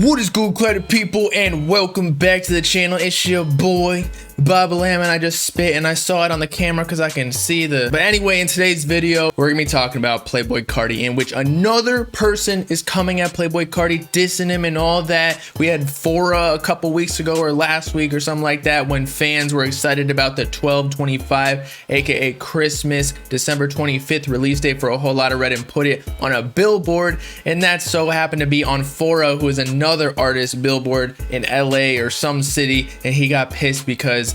What is good, credit people, and welcome back to the channel. It's your boy Bob Lamb, and I just spit and I saw it on the camera because I can see but anyway, in today's video we're gonna be talking about Playboi Carti, in which another person is coming at Playboi Carti, dissing him and all that. We had Fora a couple weeks ago or last week or something like that when fans were excited about the 12/25 aka Christmas December 25th release date for A Whole Lotta Red and put it on a billboard, and that so happened to be on Fora, who is another artist billboard in LA or some city, and he got pissed because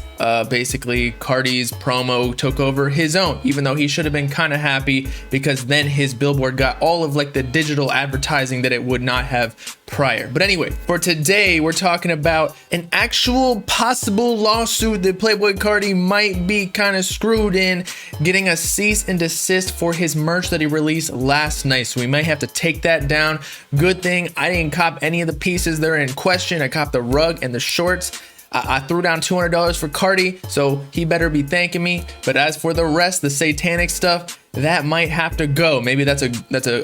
basically Carti's promo took over his own, even though he should have been kind of happy because then his billboard got all of like the digital advertising that it would not have prior. But anyway, for today we're talking about an actual possible lawsuit that Playboi Carti might be kind of screwed in, getting a cease and desist for his merch that he released last night. So we might have to take that down. Good thing I didn't cop any of the pieces that are in question. I copped the rug and the shorts. I threw down $200 for Carti, so he better be thanking me. But as for the rest, the satanic stuff, that might have to go. Maybe that's a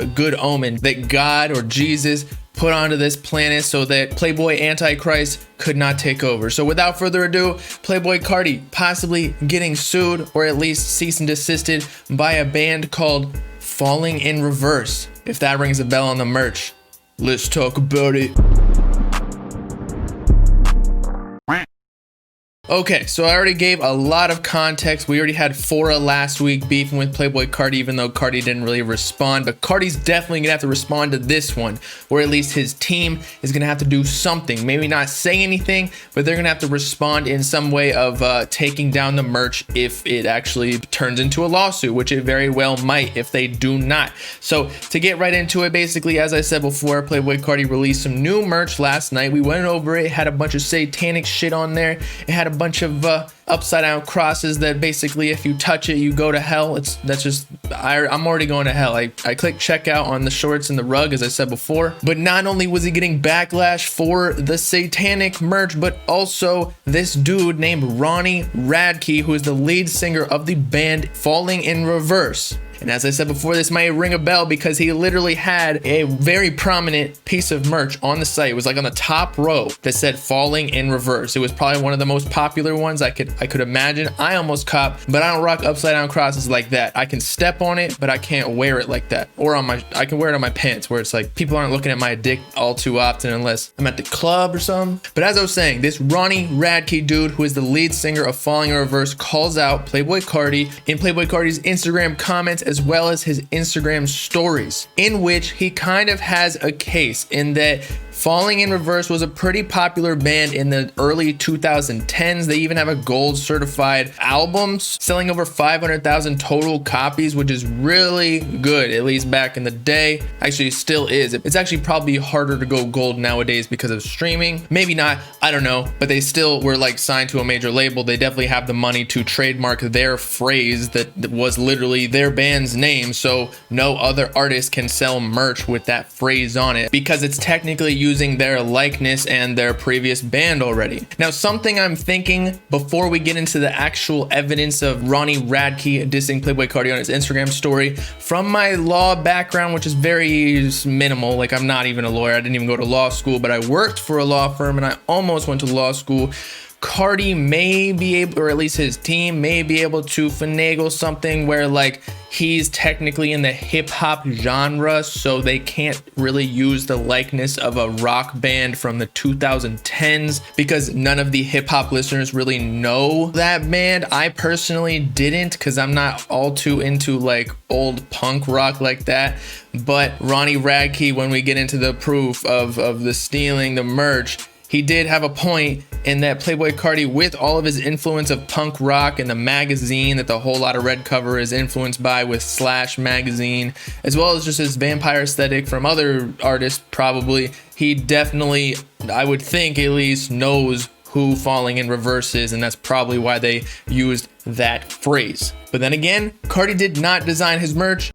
good omen that God or Jesus put onto this planet so that Playboi Antichrist could not take over. So without further ado, Playboi Carti possibly getting sued or at least cease and desisted by a band called Falling in Reverse. If that rings a bell on the merch, let's talk about it. Okay, so I already gave a lot of context. We already had Fora last week beefing with Playboi Carti, even though Carti didn't really respond. But Carti's definitely gonna have to respond to this one, or at least his team is gonna have to do something. Maybe not say anything, but they're gonna have to respond in some way of taking down the merch if it actually turns into a lawsuit, which it very well might if they do not. So to get right into it, basically, as I said before, Playboi Carti released some new merch last night. We went over it, had a bunch of satanic shit on there. It had a bunch of upside down crosses that basically if you touch it you go to hell. I'm already going to hell. I clicked checkout on the shorts and the rug, as I said before. But not only was he getting backlash for the satanic merch, but also this dude named Radke, who is the lead singer of the band Falling in Reverse. And as I said before, this might ring a bell because he literally had a very prominent piece of merch on the site. It was like on the top row that said Falling in Reverse. It was probably one of the most popular ones I could imagine. I almost copped, but I don't rock upside down crosses like that. I can step on it, but I can't wear it like that. Or I can wear it on my pants, where it's like people aren't looking at my dick all too often unless I'm at the club or something. But as I was saying, this Radke dude, who is the lead singer of Falling in Reverse, calls out Playboi Carti in Playboi Carti's Instagram comments as well as his Instagram stories, in which he kind of has a case in that Falling in Reverse was a pretty popular band in the early 2010s. They even have a gold certified album selling over 500,000 total copies, which is really good, at least back in the day. Actually, it still is. It's actually probably harder to go gold nowadays because of streaming. Maybe not, I don't know, but they still were like signed to a major label. They definitely have the money to trademark their phrase that was literally their band's name, so no other artist can sell merch with that phrase on it because it's technically using their likeness and their previous band already. Now, something I'm thinking before we get into the actual evidence of Radke dissing Playboi Carti on his Instagram story, from my law background, which is very minimal, like I'm not even a lawyer, I didn't even go to law school, but I worked for a law firm and I almost went to law school. Carti may be able, or at least his team may be able to finagle something where like he's technically in the hip hop genre, so they can't really use the likeness of a rock band from the 2010s because none of the hip hop listeners really know that band. I personally didn't because I'm not all too into like old punk rock like that. But Radke, when we get into the proof of the stealing the merch, he did have a point in that Playboi Carti, with all of his influence of punk rock and the magazine that the Whole Lotta Red cover is influenced by with Slash magazine, as well as just his vampire aesthetic from other artists probably, he definitely, I would think at least, knows who Falling in Reverse is, and that's probably why they used that phrase. But then again, Carti did not design his merch.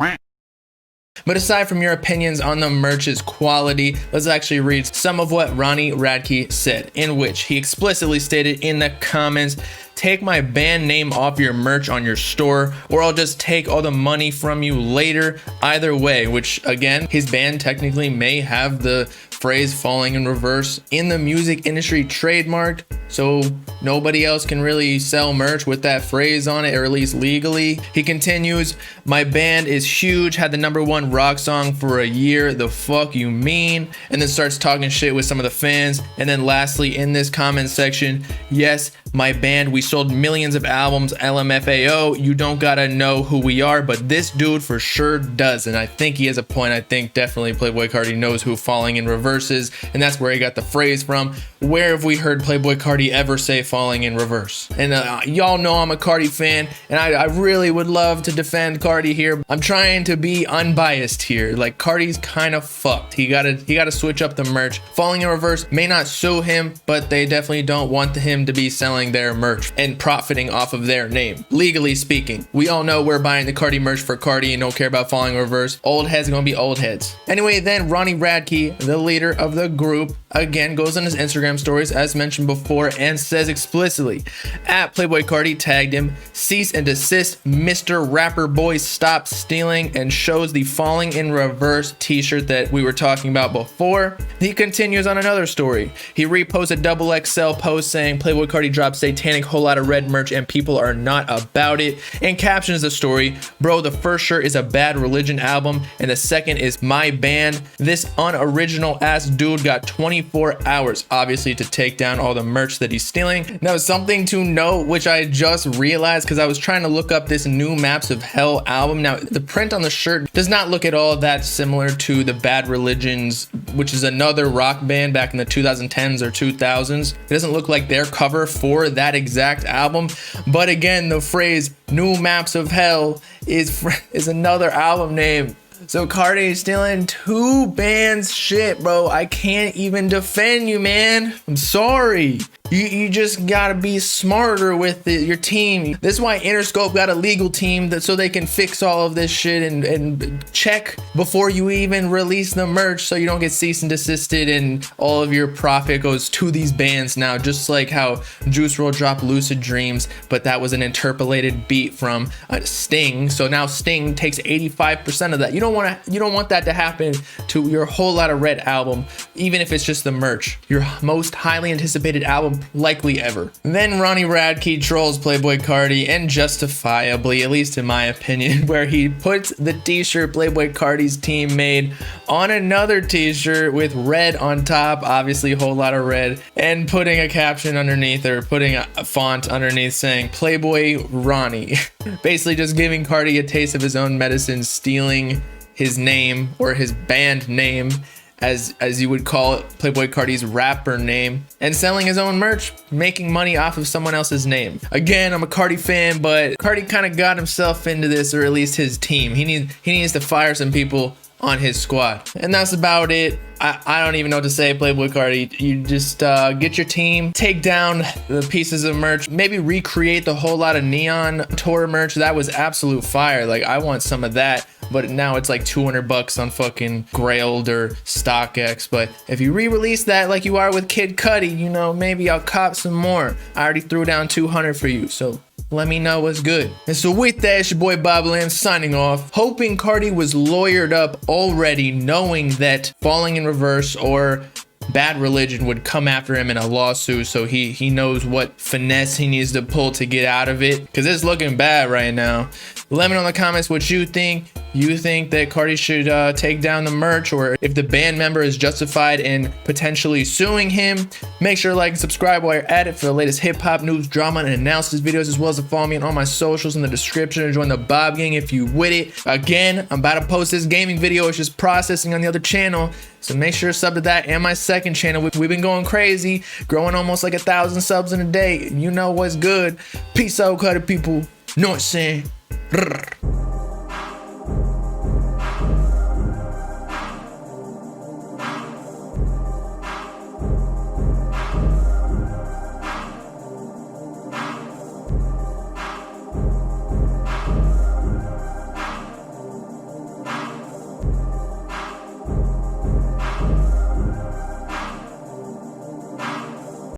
But aside from your opinions on the merch's quality, let's actually read some of what Radke said, in which he explicitly stated in the comments, "Take my band name off your merch on your store, or I'll just take all the money from you later. Either way," which again, his band technically may have the phrase falling in reverse in the music industry trademarked, so nobody else can really sell merch with that phrase on it, or at least legally. He continues, my band is huge, had the #1 rock song for a year, the fuck you mean? And then starts talking shit with some of the fans. And then lastly, in this comment section, yes, my band, we sold millions of albums, LMFAO, you don't gotta know who we are, but this dude for sure does. And I think he has a point. I think definitely Playboi Carti knows who falling in reverse is, and that's where he got the phrase from. Where have we heard Playboi Carti ever say falling in reverse? And y'all know I'm a Carti fan, and I really would love to defend Carti here. I'm trying to be unbiased here. Like, Carti's kind of fucked. He gotta switch up the merch. Falling in reverse may not sue him, but they definitely don't want him to be selling their merch and profiting off of their name. Legally speaking, we all know we're buying the Carti merch for Carti and don't care about falling in reverse. Old heads are gonna be old heads. Anyway, then Ronnie Radke, the leader of the group, again goes on his Instagram stories as mentioned before and says explicitly, at Playboi Carti tagged him, cease and desist, Mr. Rapper Boy, stop stealing, and shows the falling in reverse t-shirt that we were talking about before. He continues on another story. He reposts a XXL post saying Playboi Carti dropped satanic whole lot of red merch and people are not about it, and captions the story, bro, the first shirt is a Bad Religion album and the second is my band. This unoriginal ass dude got 24 hours obviously to take down all the merch that he's stealing. Now, something to note, which I just realized because I was trying to look up this New Maps of Hell album. Now, the print on the shirt does not look at all that similar to the Bad Religions, which is another rock band back in the 2010s or 2000s. It doesn't look like their cover for that exact album. But again, the phrase New Maps of Hell is another album name. So Carti is stealing two bands shit, bro. I can't even defend you, man. I'm sorry. You just gotta be smarter with your team. This is why Interscope got a legal team so they can fix all of this shit and check before you even release the merch so you don't get cease and desisted and all of your profit goes to these bands now, just like how Juice WRLD dropped Lucid Dreams, but that was an interpolated beat from Sting. So now Sting takes 85% of that. You don't want that to happen to your whole lot of red album, even if it's just the merch. Your most highly anticipated album likely ever. Then Ronnie Radke trolls Playboi Carti, and justifiably, at least in my opinion, where he puts the t-shirt Playboi Carti's team made on another t-shirt with red on top, obviously a whole lot of red, and putting a caption underneath, or putting a font underneath saying Playboi Ronnie. Basically just giving Carti a taste of his own medicine, stealing his name, or his band name, as you would call it, Playboi Carti's rapper name, and selling his own merch, making money off of someone else's name. Again, I'm a Carti fan, but Carti kind of got himself into this, or at least his team. He needs to fire some people on his squad. And that's about it. I don't even know what to say, Playboi Carti. You just get your team, take down the pieces of merch, maybe recreate the whole lot of Neon tour merch. That was absolute fire. Like, I want some of that, but now it's like $200 on fucking Grailed or StockX. But if you re-release that like you are with Kid Cudi, you know, maybe I'll cop some more. I already threw down 200 for you, so let me know what's good. And so with that, it's your boy Bob Lamb signing off, hoping Carti was lawyered up already, knowing that falling in reverse or Bad Religion would come after him in a lawsuit, so he knows what finesse he needs to pull to get out of it, because it's looking bad right now. Let me know in the comments what you think. You think that Carti should take down the merch, or if the band member is justified in potentially suing him. Make sure to like and subscribe while you're at it for the latest hip-hop news, drama, and analysis videos, as well as to follow me on all my socials in the description and join the Bob Gang if you with it. Again, I'm about to post this gaming video. It's just processing on the other channel, so make sure to sub to that and my second channel. We've been going crazy, growing almost like 1,000 subs in a day. You know what's good. Peace out, Carti people. Know what I'm saying?